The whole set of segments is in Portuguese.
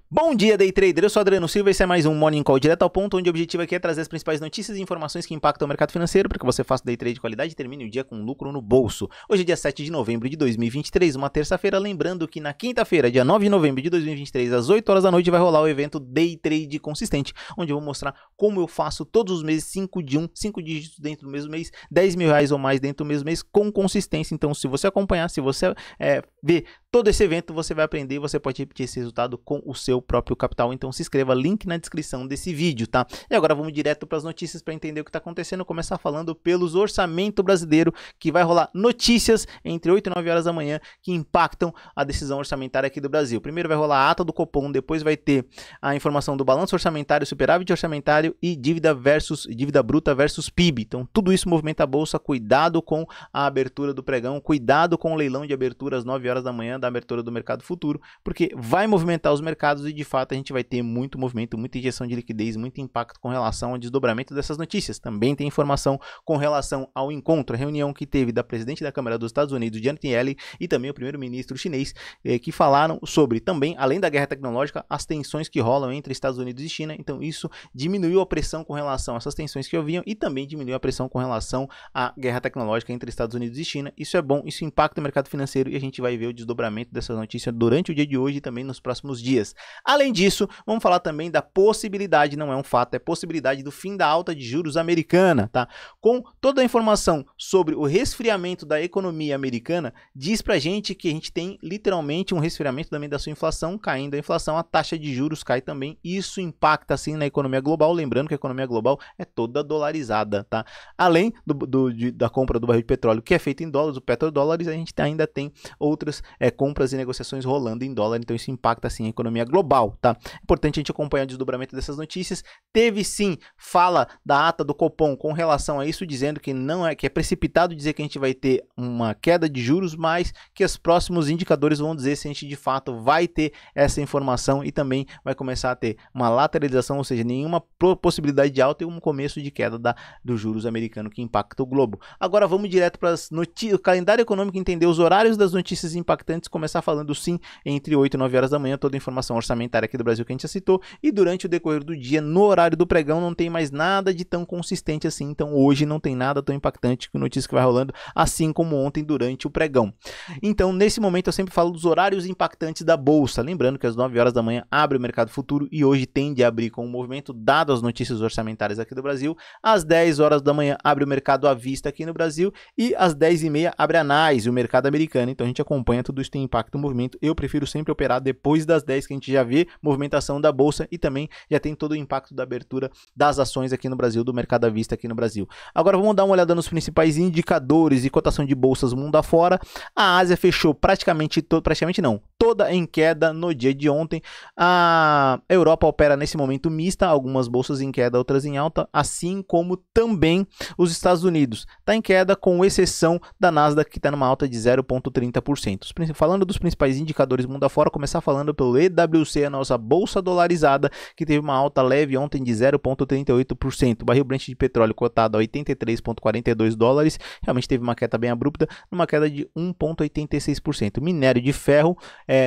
Bom dia, Day Trader. Eu sou Adriano Silva e esse é mais um Morning Call direto ao ponto, onde o objetivo aqui é trazer as principais notícias e informações que impactam o mercado financeiro para que você faça Day Trade de qualidade e termine o dia com lucro no bolso. Hoje é dia 7 de novembro de 2023, uma terça-feira. Lembrando que na quinta-feira, dia 9 de novembro de 2023, às 8 horas da noite, vai rolar o evento Day Trade Consistente, onde eu vou mostrar como eu faço todos os meses 5 dígitos dentro do mesmo mês, 10 mil reais ou mais dentro do mesmo mês, com consistência. Então, se você acompanhar, se você ver todo esse evento, você vai aprender e você pode repetir esse resultado com o seu próprio capital. Então se inscreva, link na descrição desse vídeo, tá? E agora vamos direto para as notícias para entender o que está acontecendo. Começar falando pelos orçamento brasileiro, que vai rolar notícias entre 8 e 9 horas da manhã que impactam a decisão orçamentária aqui do Brasil. Primeiro vai rolar a ata do Copom, depois vai ter a informação do balanço orçamentário, superávit orçamentário e dívida bruta versus PIB. Então tudo isso movimenta a bolsa. Cuidado com a abertura do pregão, cuidado com o leilão de abertura às 9 horas da manhã da abertura do mercado futuro, porque vai movimentar os mercados e de fato a gente vai ter muito movimento, muita injeção de liquidez, muito impacto com relação ao desdobramento dessas notícias. Também tem informação com relação ao encontro, a reunião que teve da presidente da Câmara dos Estados Unidos, Janet Yellen, e também o primeiro-ministro chinês, que falaram sobre também, além da guerra tecnológica, as tensões que rolam entre Estados Unidos e China. Então isso diminuiu a pressão com relação a essas tensões que haviam e também diminuiu a pressão com relação à guerra tecnológica entre Estados Unidos e China. Isso é bom, isso impacta o mercado financeiro e a gente vai ver o desdobramento dessas notícias durante o dia de hoje e também nos próximos dias. Além disso, vamos falar também da possibilidade, não é um fato, é possibilidade do fim da alta de juros americana, tá? Com toda a informação sobre o resfriamento da economia americana, diz pra gente que a gente tem literalmente um resfriamento também da sua inflação, caindo a inflação, a taxa de juros cai também, isso impacta assim na economia global, lembrando que a economia global é toda dolarizada, tá? Além da compra do barril de petróleo que é feita em dólares, o petrodólares, a gente ainda tem outras compras e negociações rolando em dólar, então isso impacta assim a economia global, tá? É importante a gente acompanhar o desdobramento dessas notícias. Teve sim fala da ata do Copom com relação a isso, dizendo que não é, que é precipitado dizer que a gente vai ter uma queda de juros, mas que os próximos indicadores vão dizer se a gente de fato vai ter essa informação e também vai começar a ter uma lateralização, ou seja, nenhuma possibilidade de alta e um começo de queda dos juros americanos que impacta o globo. Agora vamos direto para o calendário econômico, entender os horários das notícias impactantes, começar falando sim entre 8 e 9 horas da manhã, toda a informação orçamentária aqui do Brasil que a gente já citou, e durante o decorrer do dia, no horário do pregão, não tem mais nada de tão consistente assim. Então hoje não tem nada tão impactante que notícia que vai rolando, assim como ontem durante o pregão. Então nesse momento eu sempre falo dos horários impactantes da bolsa, lembrando que às 9 horas da manhã abre o mercado futuro e hoje tende a abrir com um movimento dado as notícias orçamentárias aqui do Brasil. Às 10 horas da manhã abre o mercado à vista aqui no Brasil e às 10h30 abre a NYSE, o mercado americano. Então a gente acompanha, tudo isso tem impacto no movimento. Eu prefiro sempre operar depois das 10, que a gente já vê movimentação da bolsa e também já tem todo o impacto da abertura das ações aqui no Brasil, do mercado à vista aqui no Brasil. Agora vamos dar uma olhada nos principais indicadores e cotação de bolsas mundo afora. A Ásia fechou toda em queda no dia de ontem. A Europa opera nesse momento mista, algumas bolsas em queda, outras em alta, assim como também os Estados Unidos. Está em queda, com exceção da Nasdaq, que está numa alta de 0,30%. Falando dos principais indicadores mundo afora, começar falando pelo EWC, a nossa bolsa dolarizada, que teve uma alta leve ontem de 0,38%. O barril Brent de petróleo cotado a 83,42 dólares, realmente teve uma queda bem abrupta, numa queda de 1,86%. Minério de ferro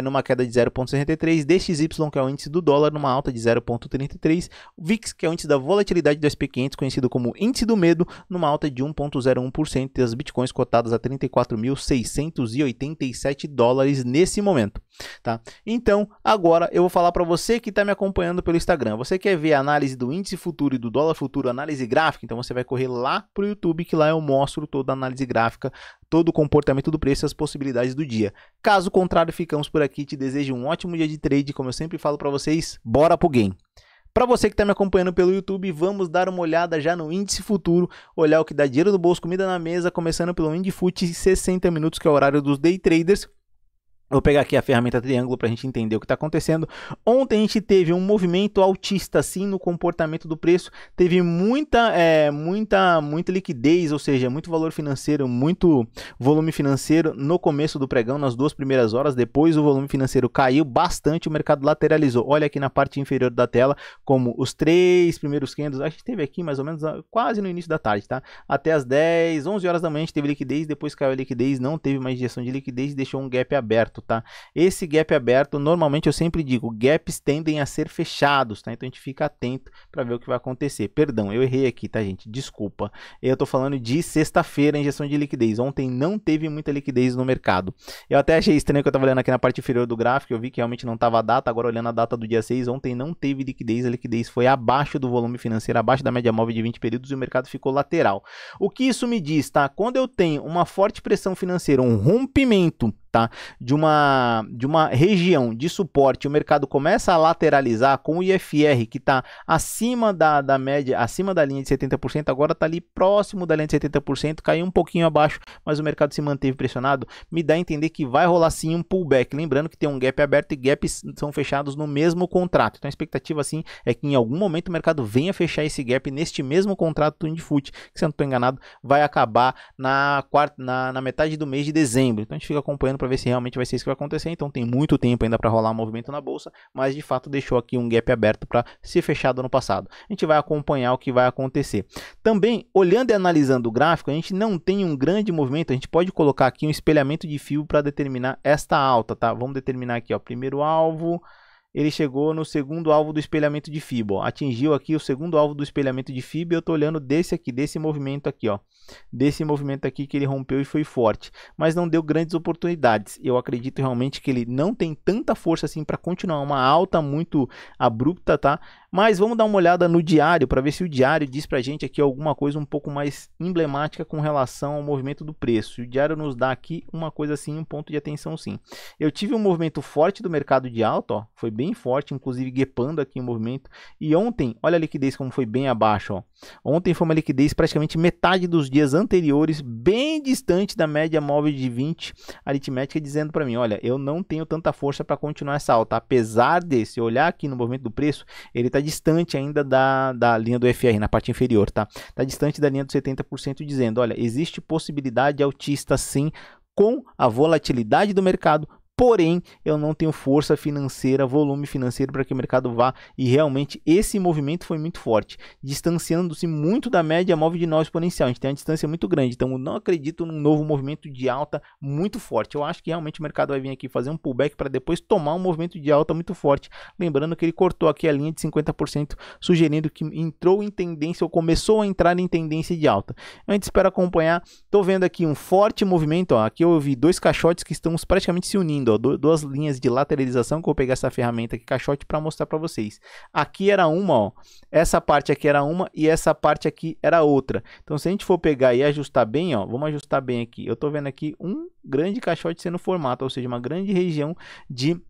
numa queda de 0,63%. DXY, que é o índice do dólar, numa alta de 0,33%. O VIX, que é o índice da volatilidade do SP500, conhecido como índice do medo, numa alta de 1,01%. E as bitcoins cotadas a 34.687 dólares nesse momento, tá? Então, agora eu vou falar para você que está me acompanhando pelo Instagram. Você quer ver a análise do índice futuro e do dólar futuro, análise gráfica? Então você vai correr lá para o YouTube, que lá eu mostro toda a análise gráfica, todo o comportamento do preço e as possibilidades do dia. Caso contrário, ficamos por aqui. Te desejo um ótimo dia de trade. Como eu sempre falo para vocês, bora pro game! Para você que está me acompanhando pelo YouTube, vamos dar uma olhada já no índice futuro, olhar o que dá dinheiro no bolso, comida na mesa, começando pelo Indifut 60 minutos, que é o horário dos day traders. Vou pegar aqui a ferramenta triângulo para a gente entender o que está acontecendo. Ontem a gente teve um movimento altista sim no comportamento do preço. Teve muita liquidez, ou seja, muito valor financeiro, muito volume financeiro no começo do pregão, nas duas primeiras horas. Depois o volume financeiro caiu bastante, o mercado lateralizou. Olha aqui na parte inferior da tela, como os três primeiros candles, a gente teve aqui mais ou menos quase no início da tarde, tá? Até as 10, 11 horas da manhã a gente teve liquidez, depois caiu a liquidez, não teve mais injeção de liquidez e deixou um gap aberto. aberto, tá? Esse gap aberto, normalmente eu sempre digo, gaps tendem a ser fechados, tá? Então a gente fica atento para ver o que vai acontecer. Perdão, eu errei aqui, tá, gente? Desculpa. Eu tô falando de sexta-feira, injeção de liquidez. Ontem não teve muita liquidez no mercado. Eu até achei estranho que eu tava olhando aqui na parte inferior do gráfico, eu vi que realmente não tava a data, agora olhando a data do dia 6, ontem não teve liquidez, a liquidez foi abaixo do volume financeiro, abaixo da média móvel de 20 períodos e o mercado ficou lateral. O que isso me diz, tá? Quando eu tenho uma forte pressão financeira, um rompimento, tá, de uma região de suporte, o mercado começa a lateralizar com o IFR que está acima da média, acima da linha de 70%, agora está ali próximo da linha de 70%, caiu um pouquinho abaixo, mas o mercado se manteve pressionado, me dá a entender que vai rolar sim um pullback, lembrando que tem um gap aberto e gaps são fechados no mesmo contrato, então a expectativa assim é que em algum momento o mercado venha fechar esse gap neste mesmo contrato do Indifut, que se eu não estou enganado, vai acabar na metade do mês de dezembro, então a gente fica acompanhando para ver se realmente vai ser isso que vai acontecer. Então tem muito tempo ainda para rolar um movimento na bolsa, mas de fato deixou aqui um gap aberto para ser fechado no passado. A gente vai acompanhar o que vai acontecer. Também, olhando e analisando o gráfico, a gente não tem um grande movimento, a gente pode colocar aqui um espelhamento de fio para determinar esta alta, tá? Vamos determinar aqui, ó, primeiro alvo, ele chegou no segundo alvo do espelhamento de FIBO, ó. Atingiu aqui o segundo alvo do espelhamento de FIBO, eu estou olhando desse aqui, desse movimento aqui, ó, desse movimento aqui que ele rompeu e foi forte, mas não deu grandes oportunidades. Eu acredito realmente que ele não tem tanta força assim para continuar uma alta muito abrupta, tá? Mas vamos dar uma olhada no diário para ver se o diário diz para a gente aqui alguma coisa um pouco mais emblemática com relação ao movimento do preço. E o diário nos dá aqui uma coisa assim, um ponto de atenção sim. Eu tive um movimento forte do mercado de alta, ó, foi bem forte, inclusive guepando aqui o movimento. E ontem, olha a liquidez como foi bem abaixo, ó. Ontem foi uma liquidez praticamente metade dos dias anteriores, bem distante da média móvel de 20 aritmética, dizendo para mim, olha, eu não tenho tanta força para continuar essa alta. Apesar de, se olhar aqui no movimento do preço, ele está distante ainda da linha do FR, na parte inferior, tá? Está distante da linha dos 70%, dizendo, olha, existe possibilidade altista sim, com a volatilidade do mercado, porém, eu não tenho força financeira, volume financeiro para que o mercado vá, e realmente esse movimento foi muito forte, distanciando-se muito da média móvel de 9 exponencial. A gente tem uma distância muito grande, então eu não acredito num novo movimento de alta muito forte. Eu acho que realmente o mercado vai vir aqui fazer um pullback para depois tomar um movimento de alta muito forte. Lembrando que ele cortou aqui a linha de 50%, sugerindo que entrou em tendência ou começou a entrar em tendência de alta. A gente espera acompanhar. Estou vendo aqui um forte movimento, ó. Aqui eu vi dois caixotes que estão praticamente se unindo, ó, duas linhas de lateralização, que eu vou pegar essa ferramenta aqui, caixote, para mostrar para vocês. Aqui era uma, ó, essa parte aqui era uma e essa parte aqui era outra. Então se a gente for pegar e ajustar bem, ó, vamos ajustar bem aqui. Eu estou vendo aqui um grande caixote sendo formado, ou seja, uma grande região de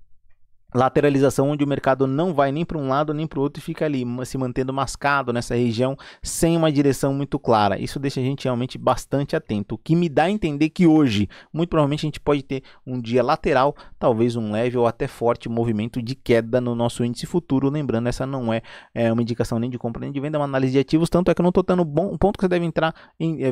lateralização, onde o mercado não vai nem para um lado nem para o outro e fica ali se mantendo mascado nessa região sem uma direção muito clara. Isso deixa a gente realmente bastante atento, o que me dá a entender que hoje muito provavelmente a gente pode ter um dia lateral, talvez um leve ou até forte movimento de queda no nosso índice futuro. Lembrando, essa não é uma indicação nem de compra nem de venda, é uma análise de ativos, tanto é que eu não estou dando um ponto que você deve entrar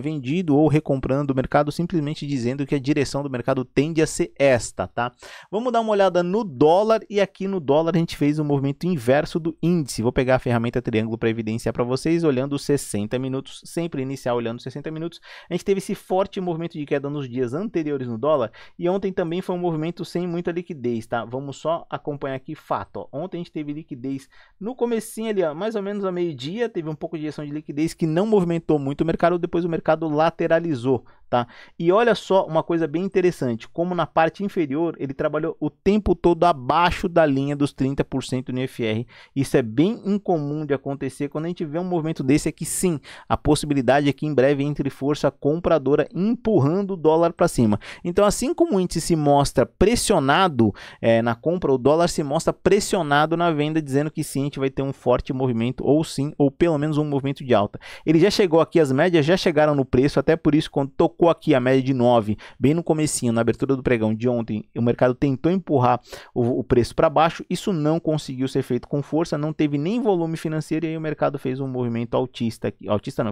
vendido ou recomprando o mercado, simplesmente dizendo que a direção do mercado tende a ser esta, tá? Vamos dar uma olhada no dólar. E aqui no dólar a gente fez o movimento inverso do índice. Vou pegar a ferramenta triângulo para evidenciar para vocês, olhando os 60 minutos, sempre iniciar olhando os 60 minutos. A gente teve esse forte movimento de queda nos dias anteriores no dólar, e ontem também foi um movimento sem muita liquidez, tá? Vamos só acompanhar aqui fato, ó. Ontem a gente teve liquidez no comecinho ali, ó, mais ou menos ao meio-dia, teve um pouco de injeção de liquidez que não movimentou muito o mercado, depois o mercado lateralizou, tá? E olha só uma coisa bem interessante, como na parte inferior ele trabalhou o tempo todo abaixo da linha dos 30% no IFR. Isso é bem incomum de acontecer. Quando a gente vê um movimento desse aqui, sim, a possibilidade é que em breve entre força compradora empurrando o dólar para cima. Então, assim como o índice se mostra pressionado na compra, o dólar se mostra pressionado na venda, dizendo que sim, a gente vai ter um forte movimento, ou sim, ou pelo menos um movimento de alta. Ele já chegou aqui, as médias já chegaram no preço, até por isso quando tocou aqui a média de 9, bem no comecinho, na abertura do pregão de ontem, o mercado tentou empurrar o preço para baixo, isso não conseguiu ser feito com força, não teve nem volume financeiro, e aí o mercado fez um movimento altista,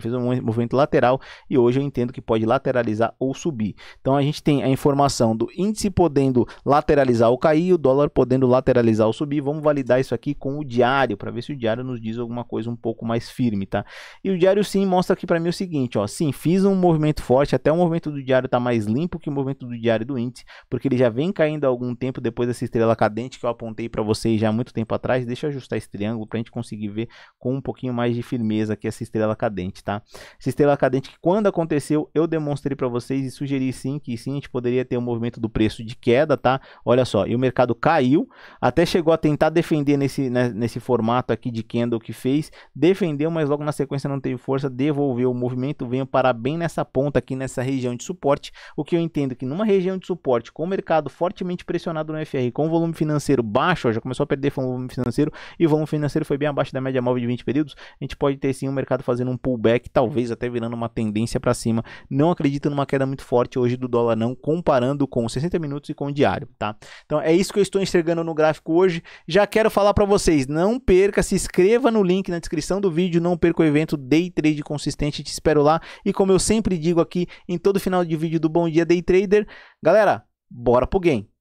fez um movimento lateral, e hoje eu entendo que pode lateralizar ou subir. Então a gente tem a informação do índice podendo lateralizar ou cair, o dólar podendo lateralizar ou subir. Vamos validar isso aqui com o diário, para ver se o diário nos diz alguma coisa um pouco mais firme, tá? E o diário sim mostra aqui para mim o seguinte, ó, sim, fiz um movimento forte, até o movimento do diário está mais limpo que o movimento do diário do índice, porque ele já vem caindo há algum tempo depois dessa estrela cadente que eu apontei para vocês já há muito tempo atrás. Deixa eu ajustar esse triângulo para a gente conseguir ver com um pouquinho mais de firmeza aqui essa estrela cadente, tá? Essa estrela cadente que quando aconteceu eu demonstrei para vocês e sugeri sim que sim, a gente poderia ter um movimento do preço de queda, tá? Olha só, e o mercado caiu, até chegou a tentar defender nesse formato aqui de candle que fez, defendeu, mas logo na sequência não teve força, devolveu o movimento, veio parar bem nessa ponta aqui, nessa região de suporte, o que eu entendo que numa região de suporte, com o mercado fortemente pressionado no FR, com o volume financeiro baixo, ó, já começou a perder volume financeiro, e o volume financeiro foi bem abaixo da média móvel de 20 períodos, a gente pode ter sim o mercado fazendo um pullback, talvez até virando uma tendência para cima. Não acredito numa queda muito forte hoje do dólar não, comparando com 60 minutos e com o diário, tá? Então é isso que eu estou enxergando no gráfico hoje. Já quero falar para vocês, não perca, se inscreva no link na descrição do vídeo, não perca o evento Day Trade Consistente, te espero lá. E como eu sempre digo aqui em todo final de vídeo do Bom Dia Day Trader, galera, bora pro game!